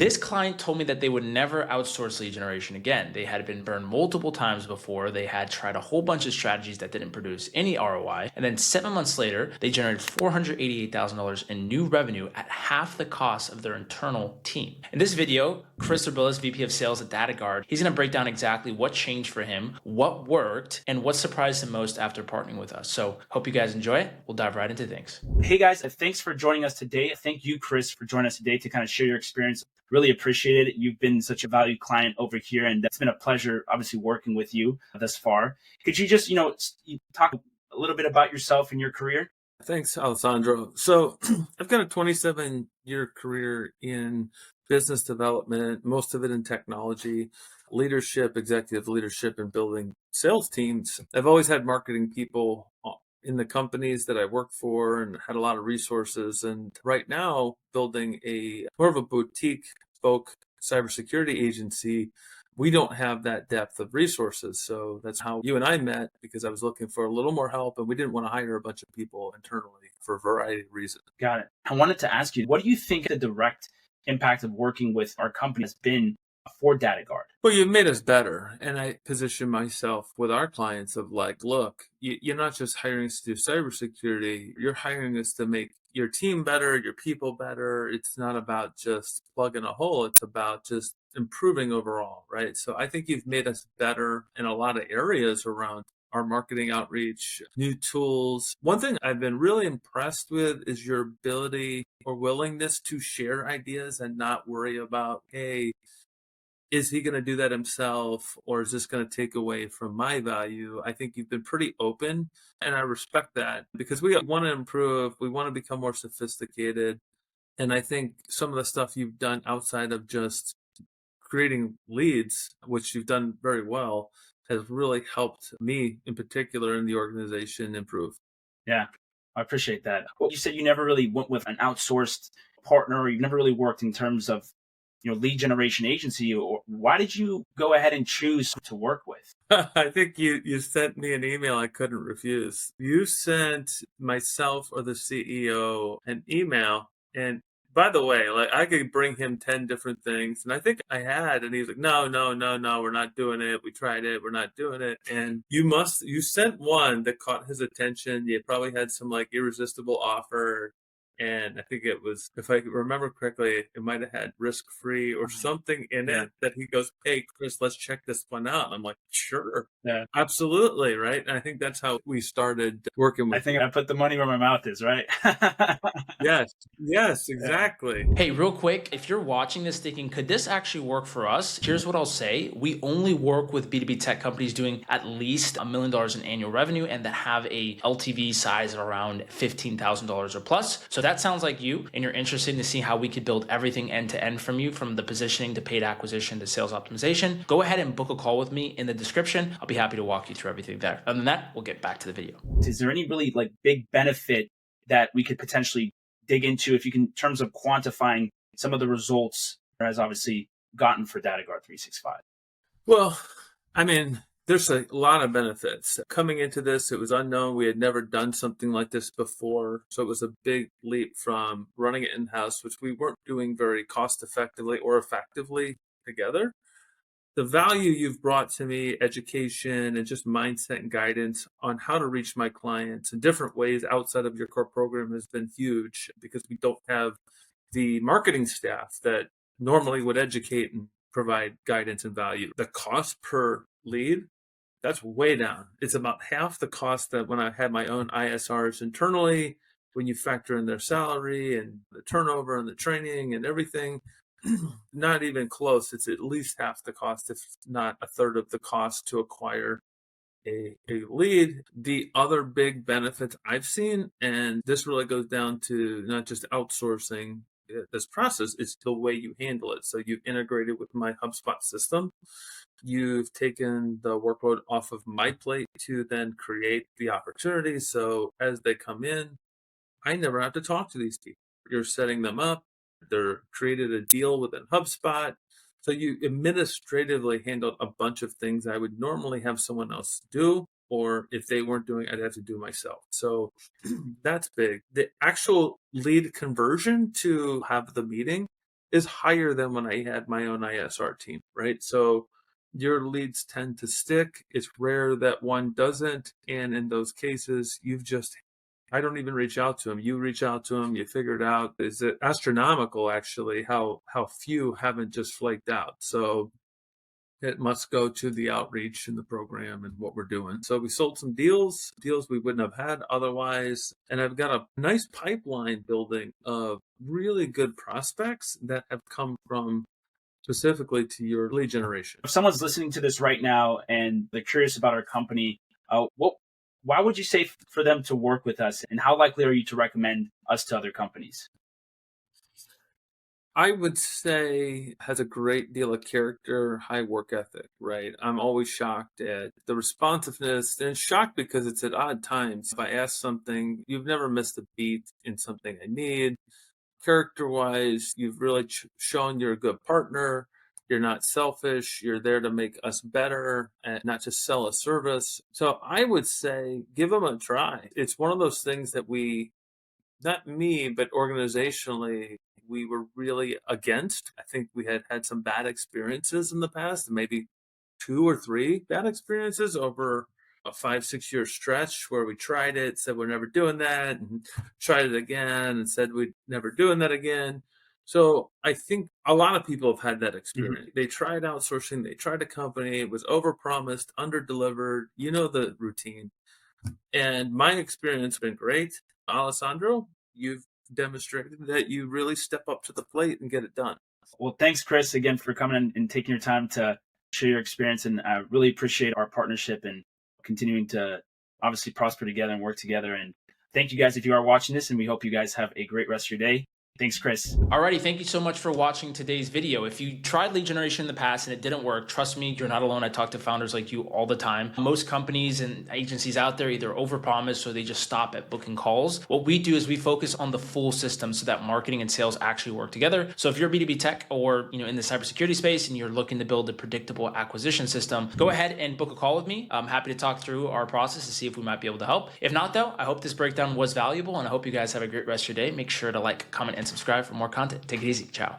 This client told me that they would never outsource lead generation again. They had been burned multiple times before. They had tried a whole bunch of strategies that didn't produce any ROI. And then 7 months later, they generated $488,000 in new revenue at half the cost of their internal team. In this video, Chris Zvirbulis, VP of Sales at DataGuard, he's going to break down exactly what changed for him, what worked, and what surprised him most after partnering with us. So hope you guys enjoy it. We'll dive right into things. Hey guys, thanks for joining us today. Thank you, Chris, for joining us today to kind of share your experience. Really appreciate it. You've been such a valued client over here, and it's been a pleasure, obviously, working with you thus far. Could you just, talk a little bit about yourself and your career? Thanks, Alessandro. So I've got a 27-year career in business development, most of it in technology, leadership, executive leadership, and building sales teams. I've always had marketing people in the companies that I work for and had a lot of resources. And right now, building more of a boutique spoke cybersecurity agency, we don't have that depth of resources. So that's how you and I met, because I was looking for a little more help and we didn't want to hire a bunch of people internally for a variety of reasons. Got it. I wanted to ask you, what do you think the direct impact of working with our company has been for DataGuard? Well, you've made us better. And I position myself with our clients of like, look, you're not just hiring us to do cybersecurity, you're hiring us to make your team better, your people better. It's not about just plugging a hole. It's about just improving overall, right? So I think you've made us better in a lot of areas around our marketing outreach, new tools. One thing I've been really impressed with is your ability or willingness to share ideas and not worry about, hey, is he going to do that himself, or is this going to take away from my value? I think you've been pretty open, and I respect that, because we want to improve. We want to become more sophisticated. And I think some of the stuff you've done outside of just creating leads, which you've done very well, has really helped me in particular in the organization improve. Yeah, I appreciate that. Well, you said you never really went with an outsourced partner, or you've never really worked in terms of lead generation agency, or why did you go ahead and choose to work with? I think you sent me an email I couldn't refuse. You sent myself or the CEO an email, and by the way, like I could bring him 10 different things, and I think I had, and he was like, no, we're not doing it. We tried it. We're not doing it. And you sent one that caught his attention. You probably had some like irresistible offer. And I think it was, if I remember correctly, it might have had risk-free or something in it that he goes, hey, Chris, let's check this one out. And I'm like, sure. Yeah. Absolutely. Right. And I think that's how we started working with. I think I put the money where my mouth is, right? Yes, exactly. Hey, real quick, if you're watching this thinking, could this actually work for us? Here's what I'll say. We only work with B2B tech companies doing at least $1 million in annual revenue and that have a LTV size of around $15,000 or plus. So that sounds like you, and you're interested to see how we could build everything end to end from you, from the positioning to paid acquisition to sales optimization. Go ahead and book a call with me in the description. I'll be happy to walk you through everything there. Other than that, we'll get back to the video. Is there any really like big benefit that we could potentially dig into, if you can, in terms of quantifying some of the results that has obviously gotten for DataGuard 365? Well, I mean, there's a lot of benefits. Coming into this, it was unknown. We had never done something like this before. So it was a big leap from running it in-house, which we weren't doing very cost effectively or effectively together. The value you've brought to me, education and just mindset and guidance on how to reach my clients in different ways outside of your core program has been huge, because we don't have the marketing staff that normally would educate and provide guidance and value. The cost per lead, that's way down. It's about half the cost that when I had my own ISRs internally, when you factor in their salary and the turnover and the training and everything. Not even close. It's at least half the cost, if not a third of the cost, to acquire a lead. The other big benefits I've seen, and this really goes down to not just outsourcing this process, it's the way you handle it. So you've integrated with my HubSpot system. You've taken the workload off of my plate to then create the opportunities. So as they come in, I never have to talk to these people. You're setting them up. They're created a deal within HubSpot. So you administratively handled a bunch of things I would normally have someone else do, or if they weren't doing it, I'd have to do myself. So that's big. The actual lead conversion to have the meeting, is higher than when I had my own ISR team, right? So your leads tend to stick. It's rare that one doesn't. And in those cases, I don't even reach out to them. You reach out to them, you figure it out. Is it astronomical, actually, how few haven't just flaked out? So it must go to the outreach and the program and what we're doing. So we sold some deals we wouldn't have had otherwise. And I've got a nice pipeline building of really good prospects that have come from specifically to your lead generation. If someone's listening to this right now and they're curious about our company, why would you say for them to work with us, and how likely are you to recommend us to other companies? I would say has a great deal of character, high work ethic, right? I'm always shocked at the responsiveness, and shocked because it's at odd times. If I ask something, you've never missed a beat in something I need. Character-wise, you've really shown you're a good partner. You're not selfish. You're there to make us better and not just sell a service. So I would say give them a try. It's one of those things that not me, but organizationally, we were really against. I think we had some bad experiences in the past, maybe 2 or 3 bad experiences over a 5-6 year stretch where we tried it, said we're never doing that, and tried it again and said we'd never doing that again. So I think a lot of people have had that experience. They tried outsourcing, they tried a company, it was overpromised, underdelivered, the routine. And my experience has been great. Alessandro, you've demonstrated that you really step up to the plate and get it done. Well, thanks, Chris, again for coming in and taking your time to share your experience. And I really appreciate our partnership and continuing to obviously prosper together and work together. And thank you guys if you are watching this, and we hope you guys have a great rest of your day. Thanks, Chris. Alrighty, thank you so much for watching today's video. If you tried lead generation in the past and it didn't work, trust me, you're not alone. I talk to founders like you all the time. Most companies and agencies out there either overpromise or they just stop at booking calls. What we do is we focus on the full system so that marketing and sales actually work together. So if you're B2B tech or in the cybersecurity space and you're looking to build a predictable acquisition system, go ahead and book a call with me. I'm happy to talk through our process to see if we might be able to help. If not though, I hope this breakdown was valuable and I hope you guys have a great rest of your day. Make sure to like, comment, and subscribe for more content. Take it easy. Ciao.